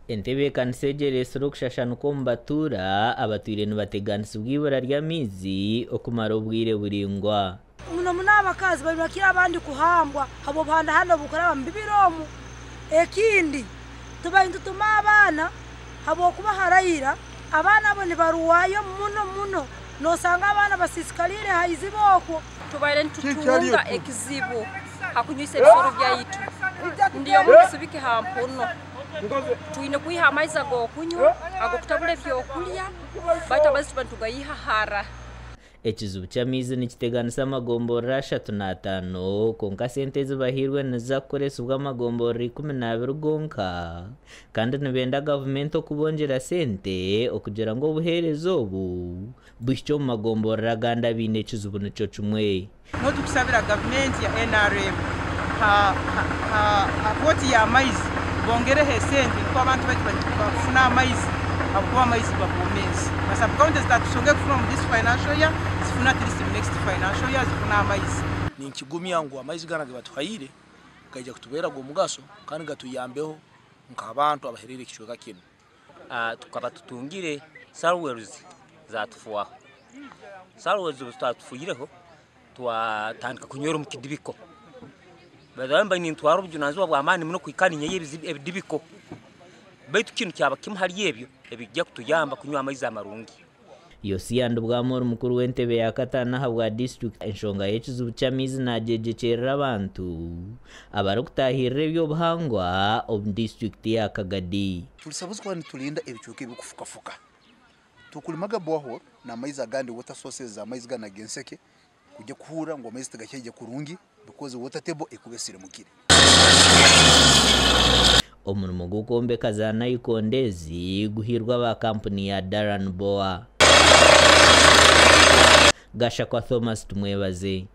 Entebe kanisegere kushashanuka omu batura abatwire nibateganisibwa ibura ry'amaizi okumara obwire buringwa. Muno abakazi babakira abandi kuhambwa abo banda hano bukora mbibiromu ekindi tubayintutuma abana abo kuba harayira abana abo ni baruwayo muno nosanga abana basisikalire hayiziboko tubaire ntutunga ekizibu hakunyise ebisoro byaitu ndiyo musubike hampuno tuine kuiha amaizi agokunywa agokutabula ebyokulya baita bazi bantugayiha hara. Ekizibu ky'amaizi nikiteganisa amagomborero 35 konka sente zibahirwe nizakukoresibwa amagomborero 12 gonka kandi nibenda gavumenti okubongyera sente okugira ngu obuheereza obu buhikye omu magomborero agandi abaine ekizibu nikyo kimwe. Notukusabira gavumenti ya NRM ha poti y'amaizi bongereho sente kuko abantu bafuna amaizi abukuba amaizi bakomezi basaba kaunti zitatusonge kufuna mu this financial year zifuna at least next financial year zifuna amaizi ni nkigumya ngo amaizi ganage batuhaire kajya kutubera go mugaso kandi gatuyambeho nk'abantu abaherere ekicweka kino tukaba tutungire salwers zatufuaho salwers zatufuyireho twatandika kunyora mu kidibiko badamba ni ntwaro bujunanzo bw'amani muno kwikaninya y'ebidibiko baitu kintu cyaba kimhari yebyo ebijja kutuyamba kunywa amaizi amarungi. Yosiyando bw'amoro mukuru w'entebe ya katana habwa district enshonga y'ekizibu ky'amaizi najejekyerera abantu abari kutahirira ebyobuhangwa omu district ya Kagadi. Tulisabuzwa nitulinda ebicuuka ebikufukafuka tukulimaga borehole n'amaizi agandi water sources amaizi gana genseke kujya kuhura ngo amaizi tagakyejje kurungi because water table ekubesire mukire. Omurimo gw'okwombeka za nayikondezi guhirwa ba kampuni ya Darren Boa. Gasha kwa Thomas tumwebaze.